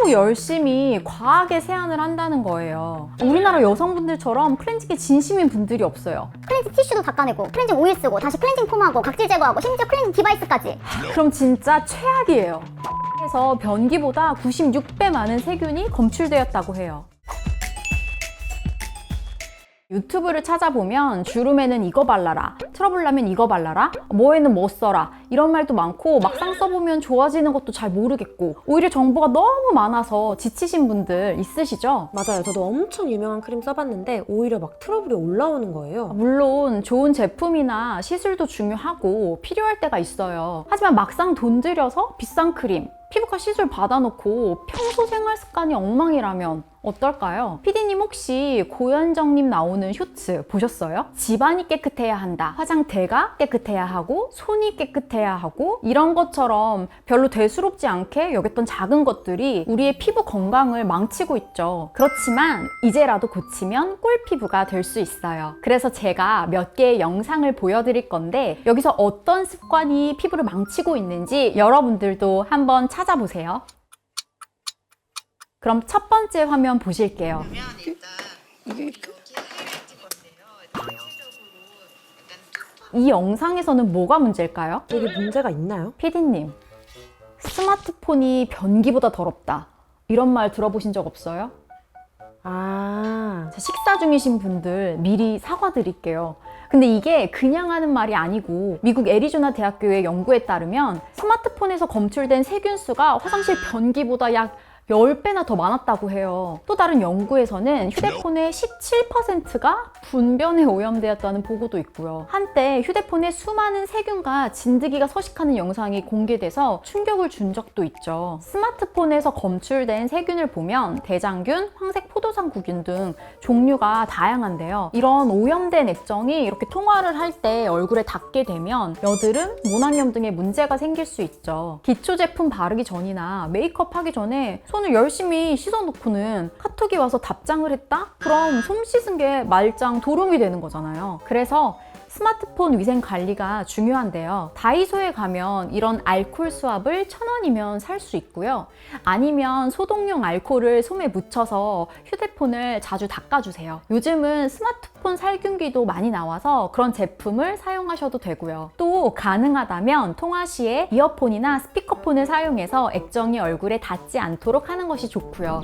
너무 열심히 과하게 세안을 한다는 거예요. 우리나라 여성분들처럼 클렌징에 진심인 분들이 없어요. 클렌징 티슈도 닦아내고 클렌징 오일 쓰고 다시 클렌징 폼하고 각질 제거하고 심지어 클렌징 디바이스까지. 그럼 진짜 최악이에요. 그래서 변기보다 96배 많은 세균이 검출되었다고 해요. 유튜브를 찾아보면 주름에는 이거 발라라, 트러블 나면 이거 발라라, 뭐에는 뭐 써라 이런 말도 많고 막상 써보면 좋아지는 것도 잘 모르겠고 오히려 정보가 너무 많아서 지치신 분들 있으시죠? 맞아요. 저도 엄청 유명한 크림 써봤는데 오히려 막 트러블이 올라오는 거예요. 물론 좋은 제품이나 시술도 중요하고 필요할 때가 있어요. 하지만 막상 돈 들여서 비싼 크림, 피부과 시술 받아놓고 평소 생활 습관이 엉망이라면 어떨까요? 피디님 혹시 고현정님 나오는 쇼츠 보셨어요? 집안이 깨끗해야 한다, 화장대가 깨끗해야 하고 손이 깨끗해야 하고 이런 것처럼 별로 대수롭지 않게 여겼던 작은 것들이 우리의 피부 건강을 망치고 있죠. 그렇지만 이제라도 고치면 꿀 피부가 될 수 있어요. 그래서 제가 몇 개의 영상을 보여드릴 건데 여기서 어떤 습관이 피부를 망치고 있는지 여러분들도 한번 찾아보세요. 그럼 첫 번째 화면 보실게요. 이 영상에서는 뭐가 문제일까요? 여기 문제가 있나요? 피디님, 스마트폰이 변기보다 더럽다. 이런 말 들어보신 적 없어요? 식사 중이신 분들 미리 사과드릴게요. 근데 이게 그냥 하는 말이 아니고 미국 애리조나 대학교의 연구에 따르면 스마트폰에서 검출된 세균수가 화장실 변기보다 약 10배나 더 많았다고 해요. 또 다른 연구에서는 휴대폰의 17%가 분변에 오염되었다는 보고도 있고요. 한때 휴대폰에 수많은 세균과 진드기가 서식하는 영상이 공개돼서 충격을 준 적도 있죠. 스마트폰에서 검출된 세균을 보면 대장균, 황색 포도상구균 등 종류가 다양한데요. 이런 오염된 액정이 이렇게 통화를 할 때 얼굴에 닿게 되면 여드름, 모낭염 등의 문제가 생길 수 있죠. 기초 제품 바르기 전이나 메이크업 하기 전에 손을 열심히 씻어놓고는 카톡이 와서 답장을 했다? 그럼 손 씻은 게 말짱 도rum이 되는 거잖아요. 그래서 스마트폰 위생 관리가 중요한데요. 다이소에 가면 이런 알코올 수압을 1,000원이면 살 수 있고요. 아니면 소독용 알코올을 솜에 묻혀서 휴대폰을 자주 닦아주세요. 요즘은 스마트폰 살균기도 많이 나와서 그런 제품을 사용하셔도 되고요. 또 가능하다면 통화 시에 이어폰이나 스피커폰을 사용해서 액정이 얼굴에 닿지 않도록 하는 것이 좋고요.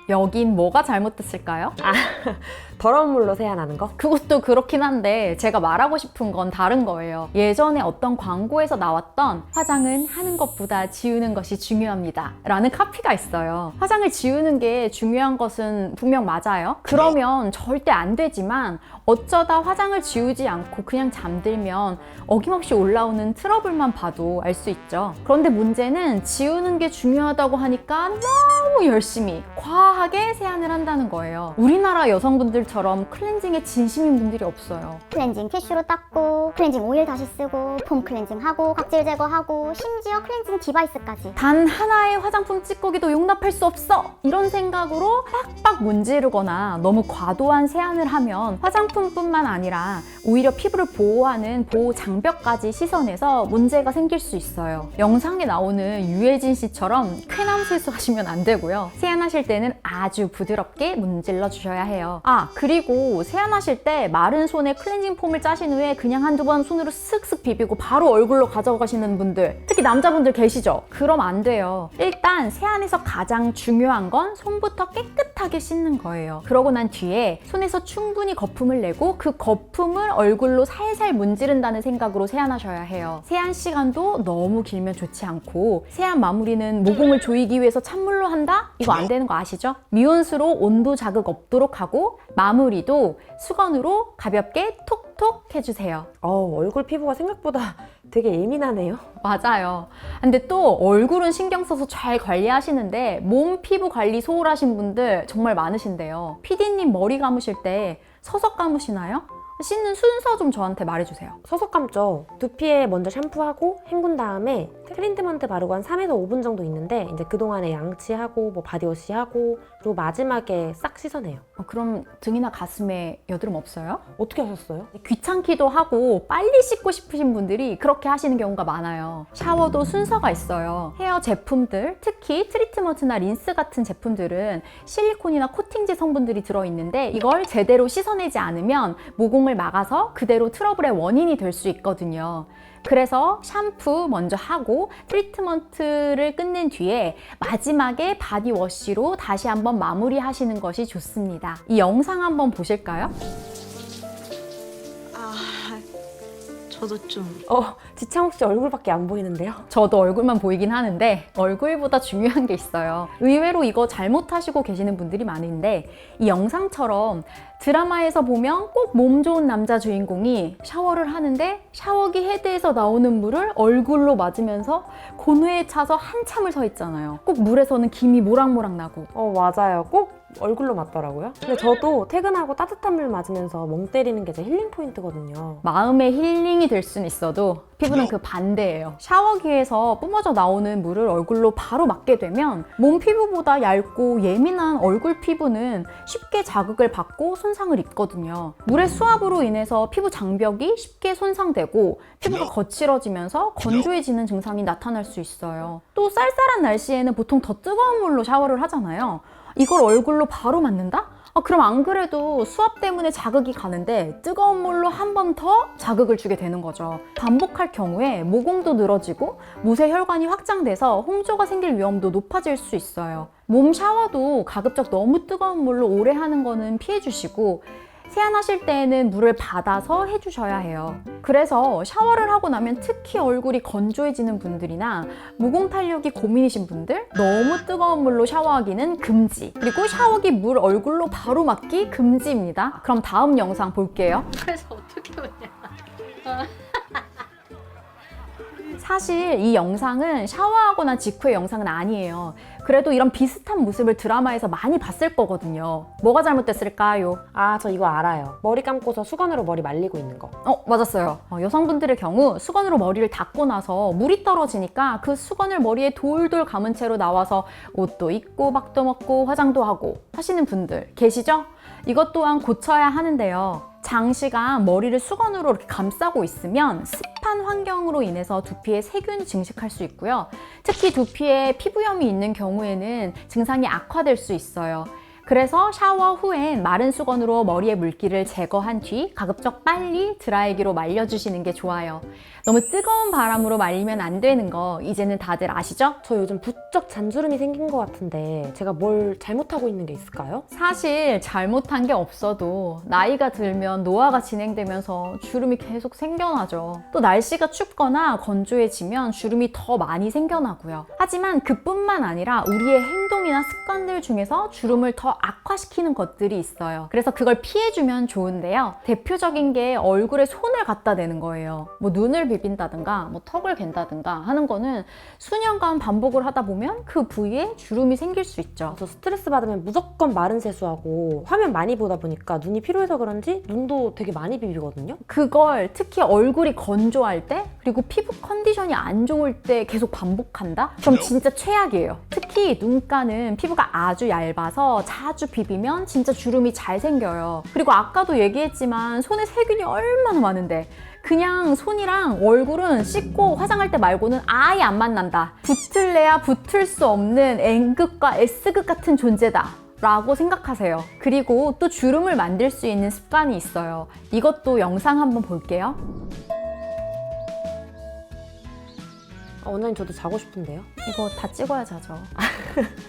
여긴 뭐가 잘못됐을까요? 더러운 물로 세안하는 거? 그것도 그렇긴 한데 제가 말하고 싶은 건 다른 거예요. 예전에 어떤 광고에서 나왔던 화장은 하는 것보다 지우는 것이 중요합니다 라는 카피가 있어요. 화장을 지우는 게 중요한 것은 분명 맞아요. 그러면 절대 안 되지만 어쩌다 화장을 지우지 않고 그냥 잠들면 어김없이 올라오는 트러블만 봐도 알 수 있죠. 그런데 문제는 지우는 게 중요하다고 하니까 너무 열심히 과하게 세안을 한다는 거예요. 우리나라 여성분들처럼 클렌징에 진심인 분들이 없어요. 클렌징 티슈로 닦고 클렌징 오일 다시 쓰고 폼 클렌징하고 각질 제거하고 심지어 클렌징 디바이스까지. 단 하나의 화장품 찌꺼기도 용납할 수 없어! 이런 생각으로 빡빡 문지르거나 너무 과도한 세안을 하면 화장품뿐만 아니라 오히려 피부를 보호하는 보호 장벽까지 씻어내서 문제가 생길 수 있어요. 영상에 나오는 유해진 씨처럼 쾌남 세수하시면 안 되고요. 세안하실 때는 아주 부드럽게 문질러 주셔야 해요. 그리고 세안하실 때 마른 손에 클렌징 폼을 짜신 후에 그냥 한두 번 손으로 쓱쓱 비비고 바로 얼굴로 가져가시는 분들, 특히 남자분들 계시죠? 그럼 안 돼요. 일단 세안에서 가장 중요한 건 손부터 깨끗하게 씻는 거예요. 그러고 난 뒤에 손에서 충분히 거품을 내고 그 거품을 얼굴로 살살 문지른다는 생각으로 세안하셔야 해요. 세안 시간도 너무 길면 좋지 않고 세안 마무리는 모공을 조이기 위해서 찬물로 한다? 이거 안 되는 거 아시죠? 미온수로 온도 자극 없도록 하고 마무리도 수건으로 가볍게 톡톡 해주세요. 얼굴 피부가 생각보다 되게 예민하네요. 맞아요. 근데 또 얼굴은 신경 써서 잘 관리하시는데 몸 피부 관리 소홀하신 분들 정말 많으신데요. 피디님 머리 감으실 때 서서 감으시나요? 씻는 순서 좀 저한테 말해주세요. 서서 감죠. 두피에 먼저 샴푸하고 헹군 다음에 트리트먼트 바르고 한 3에서 5분 정도 있는데 이제 그동안에 양치하고 뭐 바디워시하고 그리고 마지막에 싹 씻어내요. 그럼 등이나 가슴에 여드름 없어요? 어떻게 하셨어요? 귀찮기도 하고 빨리 씻고 싶으신 분들이 그렇게 하시는 경우가 많아요. 샤워도 순서가 있어요. 헤어 제품들, 특히 트리트먼트나 린스 같은 제품들은 실리콘이나 코팅제 성분들이 들어있는데 이걸 제대로 씻어내지 않으면 모공을 막아서 그대로 트러블의 원인이 될 수 있거든요. 그래서 샴푸 먼저 하고 트리트먼트를 끝낸 뒤에 마지막에 바디워시로 다시 한번 마무리하시는 것이 좋습니다. 이 영상 한번 보실까요? 저도 좀 지창욱 씨 얼굴밖에 안 보이는데요? 저도 얼굴만 보이긴 하는데 얼굴보다 중요한 게 있어요. 의외로 이거 잘못하시고 계시는 분들이 많은데 이 영상처럼 드라마에서 보면 꼭 몸 좋은 남자 주인공이 샤워를 하는데 샤워기 헤드에서 나오는 물을 얼굴로 맞으면서 고뇌에 차서 한참을 서 있잖아요. 꼭 물에서는 김이 모락모락 나고. 맞아요. 꼭 얼굴로 맞더라고요. 근데 저도 퇴근하고 따뜻한 물 맞으면서 멍 때리는 게 제 힐링 포인트거든요. 마음의 힐링이 될 수는 있어도 피부는 그 반대예요. 샤워기에서 뿜어져 나오는 물을 얼굴로 바로 맞게 되면 몸 피부보다 얇고 예민한 얼굴 피부는 쉽게 자극을 받고 손상을 입거든요. 물의 수압으로 인해서 피부 장벽이 쉽게 손상되고 피부가 거칠어지면서 건조해지는 증상이 나타날 수 있어요. 또 쌀쌀한 날씨에는 보통 더 뜨거운 물로 샤워를 하잖아요. 이걸 얼굴로 바로 맞는다? 그럼 안 그래도 수압 때문에 자극이 가는데 뜨거운 물로 한 번 더 자극을 주게 되는 거죠. 반복할 경우에 모공도 늘어지고 모세 혈관이 확장돼서 홍조가 생길 위험도 높아질 수 있어요. 몸 샤워도 가급적 너무 뜨거운 물로 오래 하는 거는 피해 주시고 세안하실 때에는 물을 받아서 해주셔야 해요. 그래서 샤워를 하고 나면 특히 얼굴이 건조해지는 분들이나 모공 탄력이 고민이신 분들 너무 뜨거운 물로 샤워하기는 금지. 그리고 샤워기 물 얼굴로 바로 맞기 금지입니다. 그럼 다음 영상 볼게요. 그래서 어떻게 오냐. 사실 이 영상은 샤워하고 난 직후의 영상은 아니에요. 그래도 이런 비슷한 모습을 드라마에서 많이 봤을 거거든요. 뭐가 잘못됐을까요? 저 이거 알아요. 머리 감고서 수건으로 머리 말리고 있는 거. 맞았어요. 여성분들의 경우 수건으로 머리를 닦고 나서 물이 떨어지니까 그 수건을 머리에 돌돌 감은 채로 나와서 옷도 입고 밥도 먹고 화장도 하고 하시는 분들 계시죠? 이것 또한 고쳐야 하는데요. 장시간 머리를 수건으로 이렇게 감싸고 있으면 습한 환경으로 인해서 두피에 세균이 증식할 수 있고요. 특히 두피에 피부염이 있는 경우에는 증상이 악화될 수 있어요. 그래서 샤워 후엔 마른 수건으로 머리의 물기를 제거한 뒤 가급적 빨리 드라이기로 말려주시는 게 좋아요. 너무 뜨거운 바람으로 말리면 안 되는 거 이제는 다들 아시죠? 저 요즘 부쩍 잔주름이 생긴 것 같은데 제가 뭘 잘못하고 있는 게 있을까요? 사실 잘못한 게 없어도 나이가 들면 노화가 진행되면서 주름이 계속 생겨나죠. 또 날씨가 춥거나 건조해지면 주름이 더 많이 생겨나고요. 하지만 그뿐만 아니라 우리의 행동이나 습관들 중에서 주름을 더 악화시키는 것들이 있어요. 그래서 그걸 피해주면 좋은데요. 대표적인 게 얼굴에 손을 갖다 대는 거예요. 뭐 눈을 비빈다든가 뭐 턱을 갠다든가 하는 거는 수년간 반복을 하다 보면 그 부위에 주름이 생길 수 있죠. 저 스트레스 받으면 무조건 마른 세수하고 화면 많이 보다 보니까 눈이 피로해서 그런지 눈도 되게 많이 비비거든요. 그걸 특히 얼굴이 건조할 때 그리고 피부 컨디션이 안 좋을 때 계속 반복한다? 그럼 진짜 최악이에요. 특히 눈가는 피부가 아주 얇아서 자주 비비면 진짜 주름이 잘 생겨요. 그리고 아까도 얘기했지만 손에 세균이 얼마나 많은데 그냥 손이랑 얼굴은 씻고 화장할 때 말고는 아예 안 만난다. 붙을래야 붙을 수 없는 N극과 S극 같은 존재다 라고 생각하세요. 그리고 또 주름을 만들 수 있는 습관이 있어요. 이것도 영상 한번 볼게요. 원장님 저도 자고 싶은데요. 이거 다 찍어야 자죠.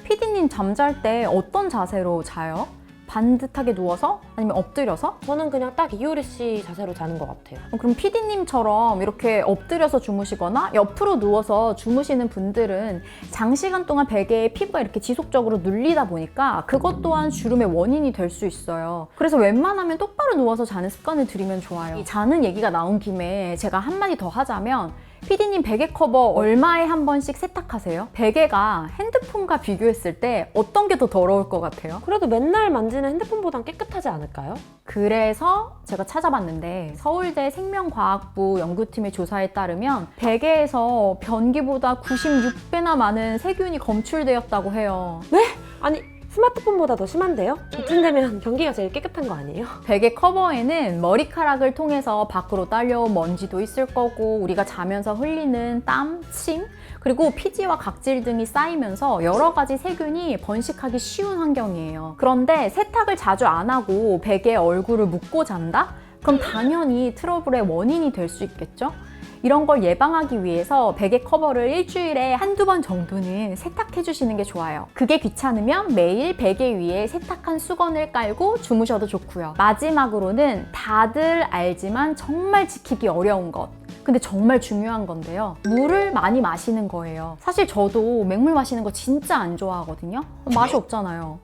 PD님 잠잘 때 어떤 자세로 자요? 반듯하게 누워서? 아니면 엎드려서? 저는 그냥 딱 이효리 씨 자세로 자는 것 같아요. 그럼 PD님처럼 이렇게 엎드려서 주무시거나 옆으로 누워서 주무시는 분들은 장시간 동안 베개에 피부가 이렇게 지속적으로 눌리다 보니까 그것 또한 주름의 원인이 될 수 있어요. 그래서 웬만하면 똑바로 누워서 자는 습관을 들이면 좋아요. 이 자는 얘기가 나온 김에 제가 한마디 더 하자면 PD님 베개 커버 얼마에 한 번씩 세탁하세요? 베개가 핸드폰과 비교했을 때 어떤 게 더 더러울 것 같아요? 그래도 맨날 만지는 핸드폰보단 깨끗하지 않을까요? 그래서 제가 찾아봤는데 서울대 생명과학부 연구팀의 조사에 따르면 베개에서 변기보다 96배나 많은 세균이 검출되었다고 해요. 아니, 스마트폰보다 더 심한데요? 이쯤 되면 변기가 제일 깨끗한 거 아니에요? 베개 커버에는 머리카락을 통해서 밖으로 딸려온 먼지도 있을 거고 우리가 자면서 흘리는 땀, 침, 그리고 피지와 각질 등이 쌓이면서 여러 가지 세균이 번식하기 쉬운 환경이에요. 그런데 세탁을 자주 안 하고 베개에 얼굴을 묻고 잔다? 그럼 당연히 트러블의 원인이 될 수 있겠죠? 이런 걸 예방하기 위해서 베개 커버를 일주일에 한두 번 정도는 세탁해 주시는 게 좋아요. 그게 귀찮으면 매일 베개 위에 세탁한 수건을 깔고 주무셔도 좋고요. 마지막으로는 다들 알지만 정말 지키기 어려운 것. 근데 정말 중요한 건데요. 물을 많이 마시는 거예요. 사실 저도 맹물 마시는 거 진짜 안 좋아하거든요. 맛이 없잖아요.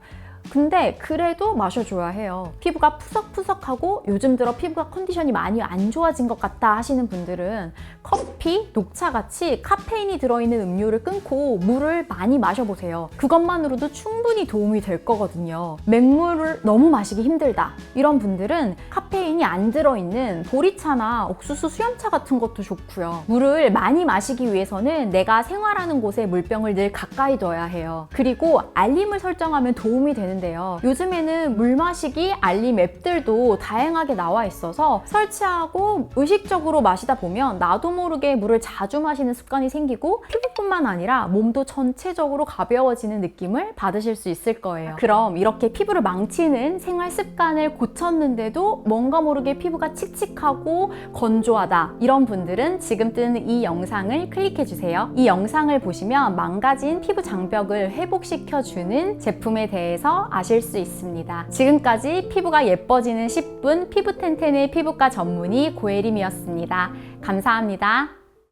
근데 그래도 마셔줘야 해요. 피부가 푸석푸석하고 요즘 들어 피부가 컨디션이 많이 안 좋아진 것 같다 하시는 분들은 커피, 녹차같이 카페인이 들어있는 음료를 끊고 물을 많이 마셔보세요. 그것만으로도 충분히 도움이 될 거거든요. 맹물을 너무 마시기 힘들다 이런 분들은 카페인이 안 들어있는 보리차나 옥수수 수염차 같은 것도 좋고요. 물을 많이 마시기 위해서는 내가 생활하는 곳에 물병을 늘 가까이 둬야 해요. 그리고 알림을 설정하면 도움이 되는데요. 요즘에는 물 마시기 알림 앱들도 다양하게 나와 있어서 설치하고 의식적으로 마시다 보면 나도 모르게 물을 자주 마시는 습관이 생기고 피부뿐만 아니라 몸도 전체적으로 가벼워지는 느낌을 받으실 수 있을 거예요. 그럼 이렇게 피부를 망치는 생활 습관을 고쳤는데도 뭔가 모르게 피부가 칙칙하고 건조하다 이런 분들은 지금 뜨는 이 영상을 클릭해 주세요. 이 영상을 보시면 망가진 피부 장벽을 회복시켜주는 제품에 대해서 아실 수 있습니다. 지금까지 피부가 예뻐지는 10분 피부텐텐의 피부과 전문의 고혜림이었습니다. 감사합니다.